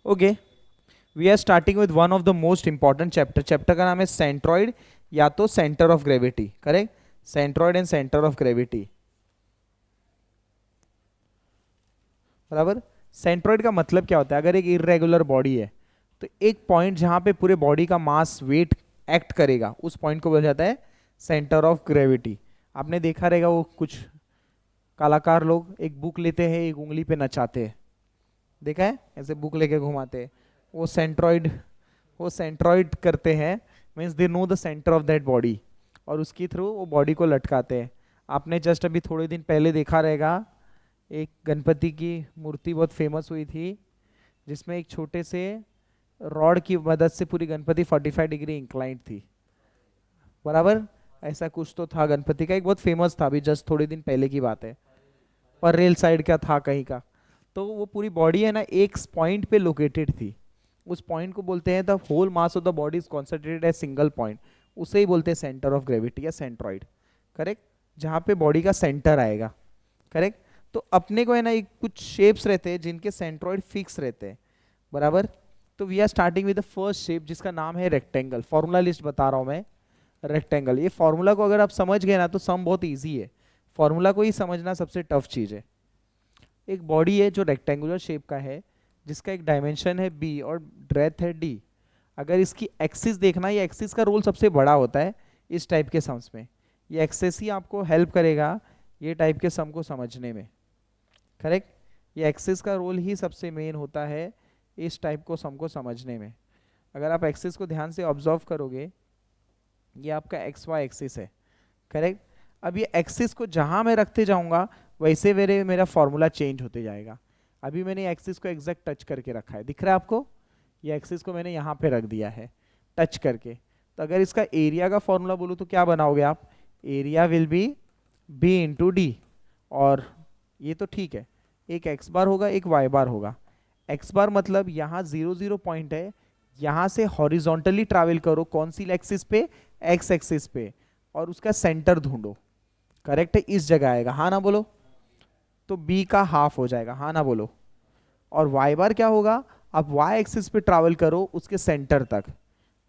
Okay, we are starting with one of the most important chapter. Chapter का नाम है centroid या तो centre of gravity. Correct, centroid and centre of gravity. बराबर. Centroid का मतलब क्या होता है? अगर एक इरेगुलर बॉडी है तो एक पॉइंट जहां पे पूरे बॉडी का मास वेट एक्ट करेगा उस पॉइंट को बोला जाता है सेंटर ऑफ ग्रेविटी. आपने देखा रहेगा वो कुछ कलाकार लोग एक बुक लेते हैं, एक उंगली पे नचाते हैं, देखा है? ऐसे बुक लेके घुमाते हैं. वो सेंट्रॉइड करते हैं, means they know the centre of that body, और उसके थ्रू वो बॉडी को लटकाते हैं. आपने जस्ट अभी थोड़े दिन पहले देखा रहेगा एक गणपति की मूर्ति बहुत फेमस हुई थी जिसमें एक छोटे से रॉड की मदद से पूरी गणपति 45 डिग्री इंक्लाइंट थी. बराबर, ऐसा कुछ तो था गणपति का, एक बहुत फेमस था, अभी जस्ट थोड़े दिन पहले की बात है, पर रेल साइड का था कहीं का. तो वो पूरी बॉडी है ना एक पॉइंट पे लोकेटेड थी. उस पॉइंट को बोलते हैं the whole mass of the body is concentrated at single point. उसे ही बोलते हैं सेंटर ऑफ ग्रेविटी या सेंट्रॉइड. करेक्ट, जहाँ पे बॉडी का सेंटर आएगा. करेक्ट. तो अपने को है ना एक कुछ शेप्स रहते हैं जिनके सेंट्रॉइड फिक्स रहते हैं. बराबर. तो we are starting with the first shape जिसका नाम है रेक्टेंगल. फॉर्मूला लिस्ट बता रहा हूँ मैं. रेक्टेंगल, ये फॉर्मूला को अगर आप समझ गए ना तो सम बहुत ईजी है. फॉर्मूला को ही समझना सबसे टफ चीज़ है. एक बॉडी है जो रेक्टेंगुलर शेप का है जिसका एक डायमेंशन है b और ब्रेथ है d. अगर इसकी एक्सिस देखना, ये एक्सिस का रोल सबसे बड़ा होता है इस टाइप के सम्स में. ये एक्सिस ही आपको हेल्प करेगा ये टाइप के सम को समझने में. करेक्ट, ये एक्सिस का रोल ही सबसे मेन होता है इस टाइप को सम को समझने में. अगर आप एक्सिस को ध्यान से ऑब्जर्व करोगे, ये आपका एक्स वाई एक्सिस है. करेक्ट. अब ये एक्सिस को जहां मैं रखते जाऊंगा वैसे मेरा फॉर्मूला चेंज होते जाएगा. अभी मैंने एक्सिस को एग्जैक्ट टच करके रखा है, दिख रहा है आपको? ये एक्सिस को मैंने यहाँ पे रख दिया है टच करके. तो अगर इसका एरिया का फॉर्मूला बोलूँ तो क्या बनाओगे आप? Area will be b into D. और ये तो ठीक है, एक एक्स बार होगा एक वाई बार होगा. एक्स बार मतलब यहाँ 0 0 पॉइंट है, यहाँ से हॉरिजॉन्टली ट्रैवल करो कौन सी एक्सिस पे? एक्स एक्सिस पे, और उसका सेंटर ढूंढो. करेक्ट है, इस जगह आएगा. हाँ ना बोलो. तो b का हाफ हो जाएगा. हाँ ना बोलो. और y बार क्या होगा? अब y एक्सिस पे ट्रैवल करो उसके सेंटर तक,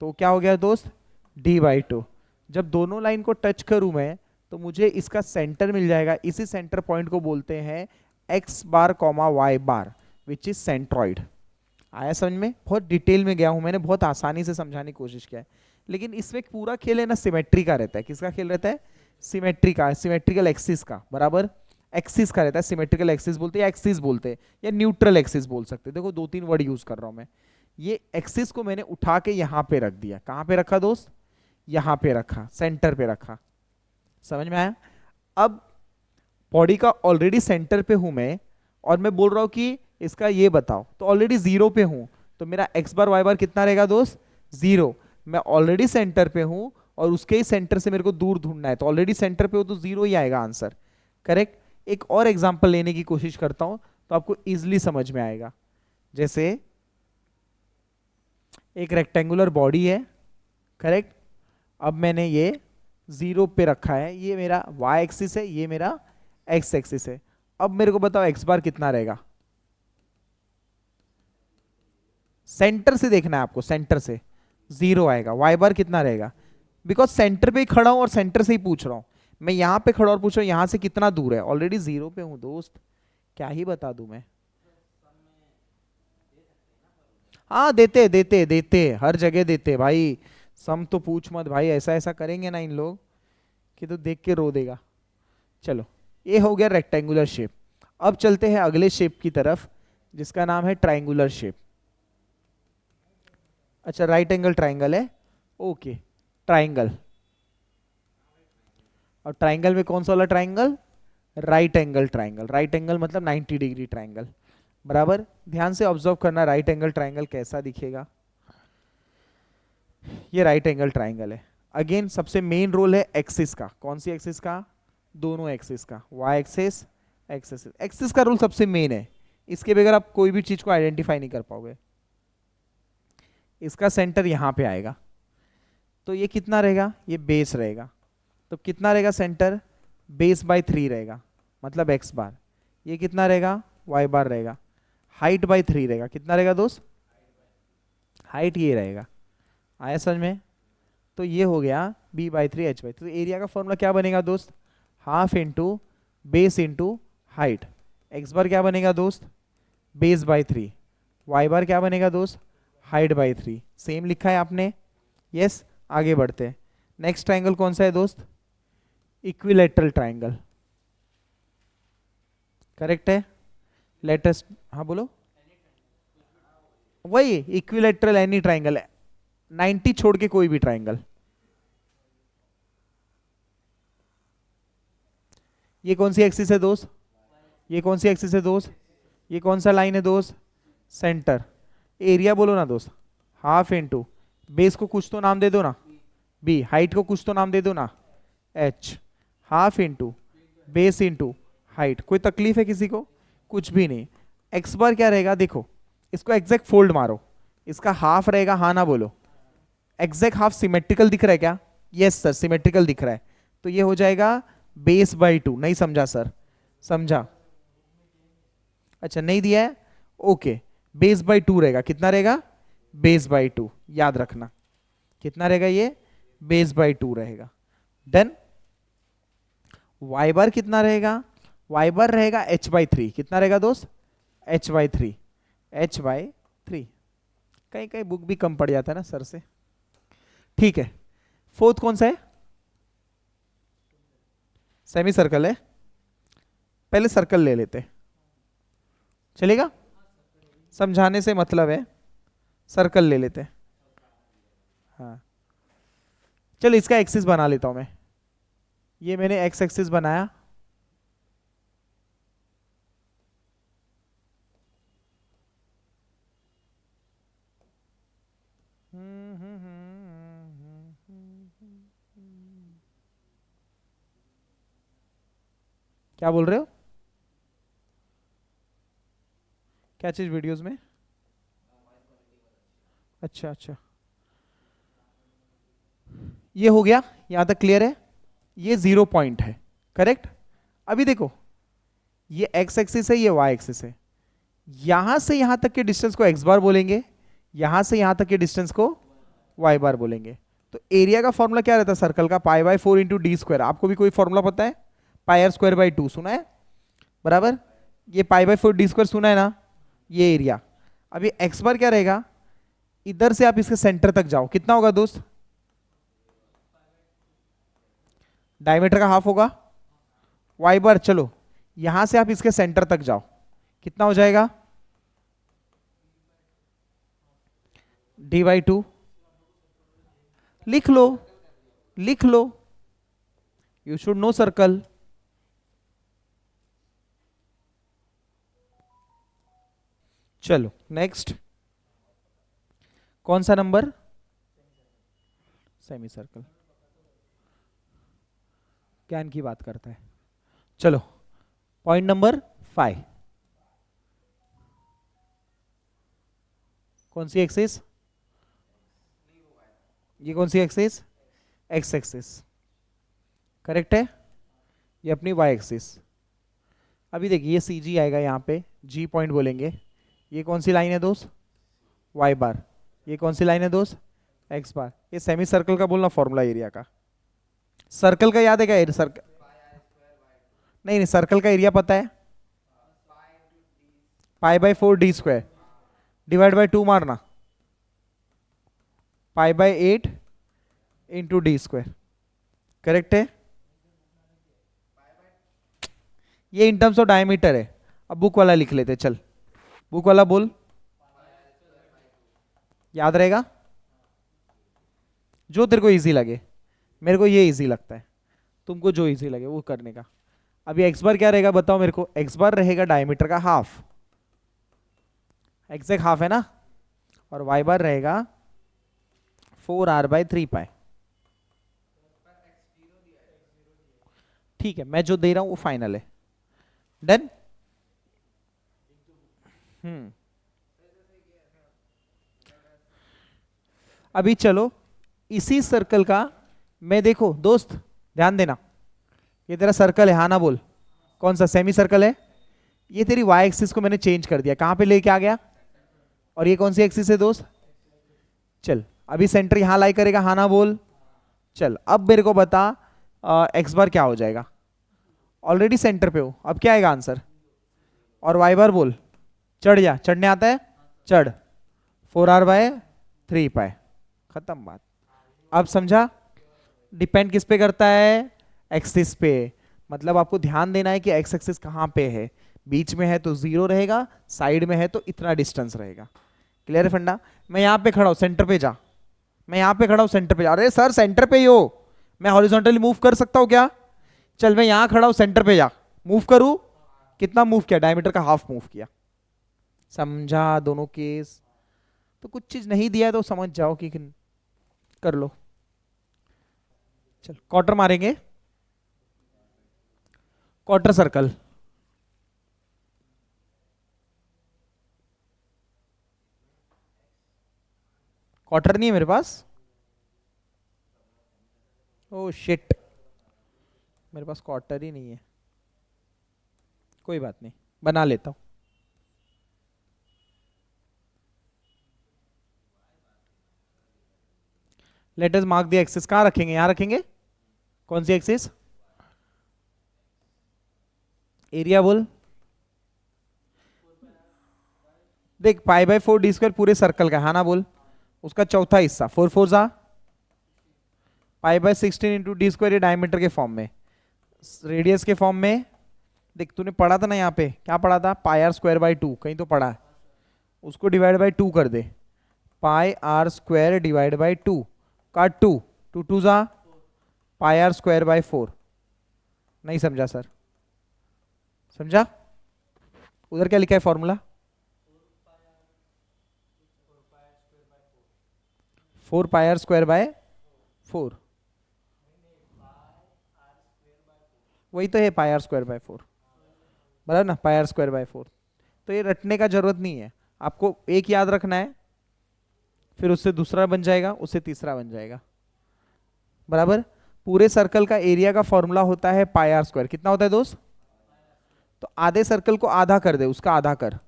तो क्या हो गया दोस्त? d/2. जब दोनों लाइन को टच करूं मैं तो मुझे इसका सेंटर मिल जाएगा. इसी सेंटर पॉइंट को बोलते हैं x bar comma y bar which is centroid. आया समझ में? बहुत डिटेल में गया हूं मैंने, बहुत आसानी से समझाने की कोशिश किया है, लेकिन इसमें पूरा खेल है ना सिमेट्री का रहता है. किसका खेल रहता है? सिमेट्री का, सिमेट्रिकल एक्सिस का. बराबर, एक्सिस का रहता है. सिमेट्रिकल एक्सिस बोलते हैं या एक्सिस बोलते हैं या न्यूट्रल एक्सिस बोल सकते हैं. देखो 2-3 वर्ड यूज कर रहा हूं मैं. ये एक्सिस को मैंने उठा के यहां पे रख दिया. कहां पे रखा दोस्त? यहां पे रखा, सेंटर पे रखा. समझ में आया? अब बॉडी का ऑलरेडी सेंटर पे हूं मैं और मैं बोल रहा हूं कि इसका ये बताओ, तो ऑलरेडी 0 पे हूं, तो मेरा एक्स बार वाई बार कितना रहेगा दोस्त? 0. मैं ऑलरेडी सेंटर पे हूं और उसके ही सेंटर से मेरे को दूर ढूंढना है, तो ऑलरेडी सेंटर पे हो तो 0 ही आएगा आंसर. करेक्ट. एक और एग्जांपल लेने की कोशिश करता हूं तो आपको इजीली समझ में आएगा. जैसे एक रेक्टेंगुलर बॉडी है. करेक्ट. अब मैंने ये 0 पे रखा है, ये मेरा y एक्सिस है, ये मेरा x एक्सिस है. अब मेरे को बताओ x बार कितना रहेगा? सेंटर से देखना है आपको, सेंटर से 0 आएगा. y बार कितना रहेगा? बिकॉज सेंटर पे ही खड़ा हूं और सेंटर से ही पूछ रहा हूं. मैं यहां पे खड़ा और पूछ रहा हूं यहां से कितना दूर है, ऑलरेडी 0 पे हूं दोस्त. क्या ही बता दूं मैं? हाँ देते देते देते, हर जगह देते भाई. सम तो पूछ मत भाई, ऐसा ऐसा करेंगे ना इन लोग कि तो देख के रो देगा. चलो, ये हो गया रेक्टेंगुलर शेप. अब चलते हैं अगले शेप की तरफ जिसका नाम है ट्राइंगुलर शेप. अच्छा, राइट एंगल ट्राइंगल है. Okay, triangle. और ट्राइंगल में कौन सा वाला triangle? Right angle triangle. Right angle मतलब 90 डिग्री ट्राइंगल. बराबर. ध्यान से ऑब्जर्व करना राइट एंगल ट्राइंगल कैसा दिखेगा. ये राइट एंगल ट्राइंगल है. अगेन सबसे मेन रोल है एक्सिस का. कौन सी एक्सिस का? दोनों एक्सिस का. Y axis, axis. एक्सिस का रोल सबसे मेन है. इसके बगैर आप कोई भी चीज को आइडेंटिफाई नहीं कर पाओगे. इसका सेंटर यहां पे आएगा, तो ये कितना रहेगा? ये बेस रहेगा. तो कितना रहेगा सेंटर? बेस/3 रहेगा, मतलब x बार. ये कितना रहेगा? y बार रहेगा. हाइट/3 रहेगा. कितना रहेगा दोस्त? हाइट ये रहेगा, आया समझ में? तो ये हो गया b/3 h/3। तो एरिया का फॉर्मूला क्या बनेगा दोस्त? Half into base into height. X bar क्या बनेगा दोस्त? Base by 3। वाई बार क्या बनेगा दोस्त? Height by 3। सेम लिखा है आपने, यस। आगे बढ़ते हैं। नेक्स्ट ट्राइंगल कौन सा है दोस्त? इक्विलेटरल ट्राइंगल, करेक्ट है। लेटेस्ट, हाँ बोलो। वही इक्विलेटरल एनी ट्राइंगल है, 90 छोड़ के कोई भी ट्राइंगल। ये कौन सी एक्सिस है दोस्त? ये कौन सी एक्सिस है दोस्त? ये कौन सा लाइन है दोस्त? सेंटर। एरिया बोलो ना दोस्त। हाफ इंटू बेस को कुछ तो नाम दे दो ना, बी। हाइट को कुछ तो नाम दे दो ना, H. Half into base into height. कोई तकलीफ है किसी को? कुछ भी नहीं। एक्स बार क्या रहेगा? देखो इसको एग्जैक्ट फोल्ड मारो, इसका हाफ रहेगा, हाँ ना बोलो। एग्जैक्ट हाफ सिमेट्रिकल दिख रहा है क्या? यस सर, सिमेट्रिकल दिख रहा है। तो ये हो जाएगा बेस बाई 2। नहीं समझा सर? समझा? अच्छा नहीं दिया है, ओके। बेस बाई 2 रहेगा, कितना रहेगा? बेस बाई 2, याद रखना। कितना रहेगा ये? बेस बाई 2 रहेगा। डन। वाई बार कितना रहेगा? वाई बार रहेगा h/3। कितना रहेगा दोस्त? h/3। h/3। कहीं कहीं बुक भी कम पड़ जाता है ना सर से। ठीक है, फोर्थ कौन सा है? सेमी सर्कल है। पहले सर्कल ले लेते, चलेगा? समझाने से मतलब है, सर्कल ले लेते हैं। हाँ चलो, इसका एक्सिस बना लेता हूं मैं। ये मैंने एक्स एक्सिस बनाया, क्या बोल रहे हो? क्या चीज वीडियोस में? अच्छा अच्छा, ये हो गया, यहां तक क्लियर है। ये 0 पॉइंट है, करेक्ट। अभी देखो, ये एक्स एक्सिस है, ये वाई एक्सिस है। यहां से यहां तक के डिस्टेंस को एक्स बार बोलेंगे, यहां से यहां तक के डिस्टेंस को वाई बार बोलेंगे। तो एरिया का फॉर्मूला क्या रहता है सर्कल का? π/4 इंटू डी स्क्वायर। आपको भी कोई फॉर्मूला पता है? πr²/2 सुना है? बराबर। ये π/4 डी स्क्वायर सुना है ना? ये एरिया। अभी एक्स बार क्या रहेगा? इधर से आप इसके सेंटर तक जाओ, कितना होगा दोस्त? डायमीटर का हाफ होगा। वाई बार, चलो यहां से आप इसके सेंटर तक जाओ, कितना हो जाएगा? d/2। लिख लो, लिख लो, यू शुड नो सर्कल। चलो नेक्स्ट, कौन सा नंबर? Semi circle. ज्ञान की बात करता है। चलो पॉइंट नंबर 5। कौन सी एक्सिस? ये कौन सी एक्सिस? एक्स एक्सिस, करेक्ट है। ये अपनी वाई एक्सिस। अभी देखिए ये सी जी आएगा यहाँ पे, जी पॉइंट बोलेंगे। ये कौन सी लाइन है दोस्त? वाई बार। ये कौन सी लाइन है दोस्त? एक्स बार। ये सेमी सर्कल का बोलना फॉर्मूला एरिया का। सर्कल का याद है क्या? सर्कल नहीं नहीं, सर्कल का एरिया पता है? π/4 डी स्क्वायर डिवाइड बाई 2 मारना, π/8 इंटू डी स्क्वायर, करेक्ट है। ये इन टर्म्स ऑफ डायमीटर है। अब बुक वाला लिख लेते, चल बुक वाला बोल, याद रहेगा जो तेरे को इजी लगे। मेरे को ये इजी लगता है, तुमको जो इजी लगे वो करने का। अभी एक्स बार क्या रहेगा बताओ मेरे को? एक्स बार रहेगा डायमीटर का हाफ, एग्जैक्ट हाफ है ना। और वाई बार रहेगा 4r/3π। ठीक है, मैं जो दे रहा हूं वो फाइनल है। डन। अभी चलो इसी सर्कल का, मैं देखो दोस्त ध्यान देना, ये तेरा सर्कल है, हाँ ना बोल। कौन सा? सेमी सर्कल है। ये तेरी वाई एक्सिस को मैंने चेंज कर दिया, कहां पे लेके आ गया? और ये कौन सी एक्सिस है दोस्त? चल अभी सेंटर यहां लाई करेगा, हाँ ना बोल। चल अब मेरे को बता एक्स बार क्या हो जाएगा, ऑलरेडी सेंटर पे हो, अब क्या आएगा आंसर, और वाई बार बोल, चढ़ जा, चढ़ने आता है, चढ़ 4r/3 पाई, खत्म बात। अब समझा, डिपेंड किस पे करता है, एक्सिस पे। मतलब आपको ध्यान देना है कि एक्स एक्सिस कहाँ पे है, बीच में है तो 0 रहेगा, साइड में है तो इतना डिस्टेंस रहेगा। क्लियर है फंडा। मैं यहाँ पे खड़ा हूँ, सेंटर पे जा, मैं यहाँ पे खड़ा हूँ, सेंटर पे जा, अरे सर सेंटर पे ही हो, मैं हॉरिजॉन्टली मूव कर सकता हूँ क्या, चल मैं यहाँ खड़ा हूँ, सेंटर पे जा, मूव करूँ, कितना मूव किया, डायमीटर का हाफ मूव किया। समझा दोनों केस। तो कुछ चीज नहीं दिया है तो समझ जाओ कि कर लो। चल क्वार्टर मारेंगे, क्वार्टर सर्कल, क्वार्टर नहीं है मेरे पास, ओ शिट, मेरे पास क्वार्टर ही नहीं है, कोई बात नहीं बना लेता हूं। Let us mark the axis, कहां रखेंगे, यहां रखेंगे, कौन सी एक्सिस, एरिया बोल, देख π/4 d² पूरे सर्कल का, है ना बोल, उसका चौथा हिस्सा 4 4 जा π/16 इंटू d² ये डायमीटर के फॉर्म में, रेडियस के फॉर्म में। देख तूने पढ़ा था ना यहाँ पे, क्या पढ़ा था, πr²/2, कहीं तो पढ़ा है, उसको डिवाइड बाई 2 कर दे, πr² डिवाइड बाई 2, काट 2 2 2 जा πr²/4। नहीं समझा सर, समझा, उधर क्या लिखा है फॉर्मूला, 4πr²/4, वही तो है πr²/4, बराबर ना, πr²/4। तो ये रटने का जरूरत नहीं है, आपको एक याद रखना है, फिर उससे दूसरा बन जाएगा, उससे तीसरा बन जाएगा, बराबर। पूरे सर्कल का एरिया का फॉर्मूला होता है πr², कितना होता है दोस्त, तो आधे सर्कल को आधा कर दे, उसका आधा कर,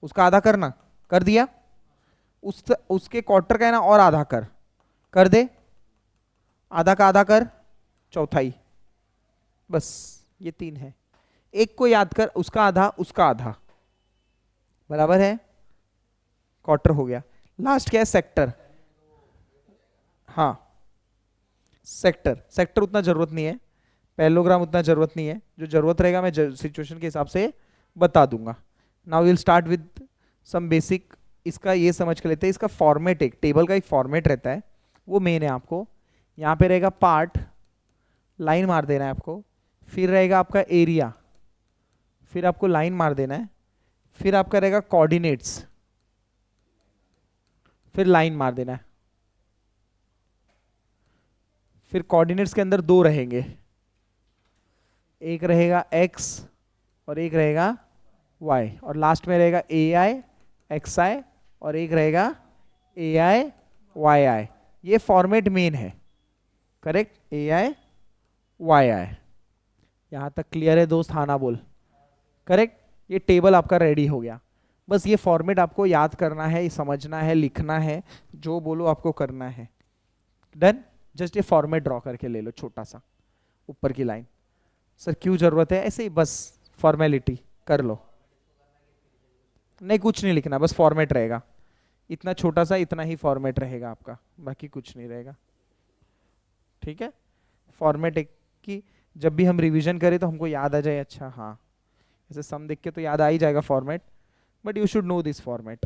उसका आधा करना, कर दिया, उसके क्वार्टर का है ना और आधा कर दे, आधा का आधा कर, चौथाई, बस ये 3 है, एक को याद कर, उसका आधा उसका आधा, बराबर है, क्वार्टर हो गया। लास्ट क्या है, सेक्टर, हाँ सेक्टर, सेक्टर उतना जरूरत नहीं है, पैरेललोग्राम उतना जरूरत नहीं है, जो जरूरत रहेगा मैं सिचुएशन के हिसाब से बता दूंगा। Now will start with some basic, इसका ये समझ के लेते हैं, इसका फॉर्मेट, एक टेबल का एक फॉर्मेट रहता है, वो मेन है। आपको यहाँ पे रहेगा पार्ट, लाइन मार देना है आपको, फिर रहेगा आपका एरिया, फिर आपको लाइन मार देना है, फिर आपका रहेगा कोऑर्डिनेट्स, फिर लाइन मार देना है, फिर कोऑर्डिनेट्स के अंदर 2 रहेंगे, एक रहेगा x और एक रहेगा y, और लास्ट में रहेगा ai xi और एक रहेगा ai yi। ये फॉर्मेट मेन है, करेक्ट, ai yi। यहां तक क्लियर है दोस्त, हाँ ना बोल, करेक्ट। ये टेबल आपका रेडी हो गया, बस ये फॉर्मेट आपको याद करना है, समझना है, लिखना है, जो बोलो आपको करना है, डन। जस्ट ये फॉर्मेट ड्रॉ करके ले लो छोटा सा, ऊपर की लाइन, सर क्यों जरूरत है, ऐसे ही बस फॉर्मेलिटी कर लो, नहीं कुछ नहीं लिखना, बस फॉर्मेट रहेगा, इतना छोटा सा, इतना ही फॉर्मेट रहेगा आपका, बाकी कुछ नहीं रहेगा, ठीक है। फॉर्मेट एक कि जब भी हम रिवीजन करें तो हमको याद आ जाए, अच्छा हाँ ऐसे सम देख के तो याद आ ही जाएगा format, but you should know this format.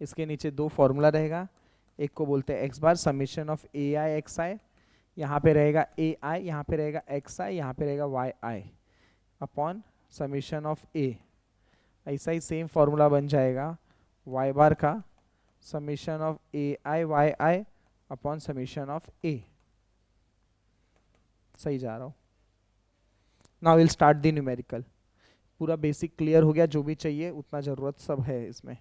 इसके नीचे 2 फॉर्मूला रहेगा, एक को बोलते हैं x bar, summation of a i x i, यहाँ पे रहेगा ए आई, यहाँ पे रहेगा एक्स आई, यहाँ पे रहेगा y i, upon summation of a. ऐसा ही सेम फॉर्मूला बन जाएगा वाई बार का, summation of a i y i upon summation of a. सही जा रहा हूँ। Now will start the numerical. पूरा बेसिक क्लियर हो गया, जो भी चाहिए उतना जरूरत सब है इसमें।